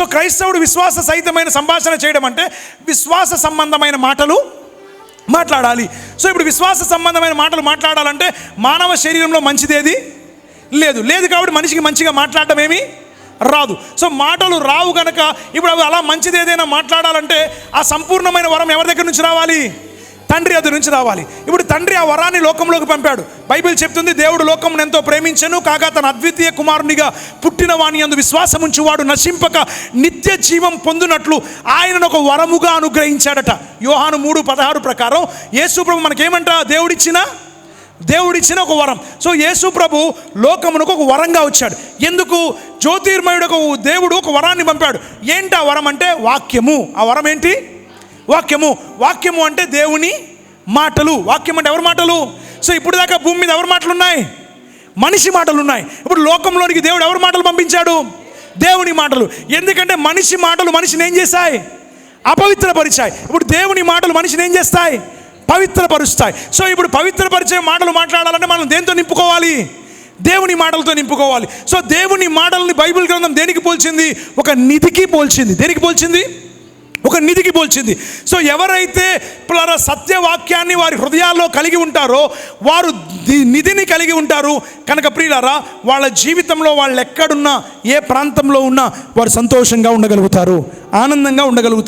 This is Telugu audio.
సో క్రైస్తవుడు విశ్వాస సహితమైన సంభాషణ చేయడం అంటే విశ్వాస సంబంధమైన మాటలు మాట్లాడాలి. సో ఇప్పుడు విశ్వాస సంబంధమైన మాటలు మాట్లాడాలంటే మానవ శరీరంలో మంచిదేది లేదు కాబట్టి మనిషికి మంచిగా మాట్లాడడం ఏమీ రాదు. సో మాటలు రావు కనుక ఇప్పుడు అవి అలా మంచిది ఏదైనా మాట్లాడాలంటే ఆ సంపూర్ణమైన వరం ఎవరి దగ్గర నుంచి రావాలి? తండ్రి దగ్గర నుంచి రావాలి. ఇప్పుడు తండ్రి ఆ వరాన్ని లోకంలోకి పంపాడు. బైబిల్ చెప్తుంది, దేవుడు లోకమును ఎంతో ప్రేమించెను కాగా తన అద్వితీయ కుమారునిగా పుట్టిన వాని యందు విశ్వాసం ఉంచువాడు నశింపక నిత్య జీవం పొందునట్లు ఆయనను ఒక వరముగా అనుగ్రహించాడట. యోహాను 3:16 ప్రకారం యేసు ప్రభు మనకేమంట? దేవుడిచ్చిన ఒక వరం. సో యేసు ప్రభు లోకమునకు ఒక వరంగా వచ్చాడు. ఎందుకు? జ్యోతిర్మయుడు ఒక దేవుడు ఒక వరాన్ని పంపాడు. ఏంటి ఆ వరం అంటే? వాక్యము. ఆ వరం ఏంటి? వాక్యము అంటే దేవుని మాటలు. వాక్యం అంటే ఎవరి మాటలు? సో ఇప్పుడు దాకా భూమి మీద ఎవరి మాటలు ఉన్నాయి? మనిషి మాటలు ఉన్నాయి. ఇప్పుడు లోకంలోనికి దేవుడు ఎవరి మాటలు పంపించాడు? దేవుని మాటలు. ఎందుకంటే మనిషి మాటలు మనిషిని ఏం చేస్తాయి? అపవిత్రపరిచాయి. ఇప్పుడు దేవుని మాటలు మనిషిని ఏం చేస్తాయి? పవిత్రపరుస్తాయి. సో ఇప్పుడు పవిత్రపరిచే మాటలు మాట్లాడాలంటే మనం దేంతో నింపుకోవాలి? దేవుని మాటలతో నింపుకోవాలి. సో దేవుని మాటలని బైబిల్ గ్రంథం దేనికి పోల్చింది? ఒక నిధికి పోల్చింది. దేనికి పోల్చింది? ఒక నిధికి పోల్చింది. సో ఎవరైతే సత్యవాక్యాన్ని వారి హృదయాల్లో కలిగి ఉంటారో వారు నిధిని కలిగి ఉంటారు కనుక ప్రియులారా, వాళ్ళ జీవితంలో వాళ్ళు ఎక్కడున్నా ఏ ప్రాంతంలో ఉన్నా వారు సంతోషంగా ఉండగలుగుతారు, ఆనందంగా ఉండగలుగుతారు.